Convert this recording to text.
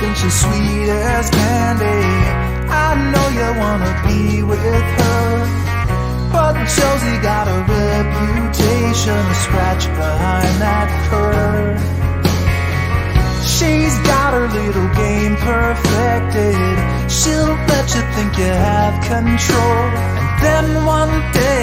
think she's sweet as candy. I know you wanna be with her, but Josie got a reputation to scratch behind that curve. She's got her little game perfected. She'll let you think you have control, and then one day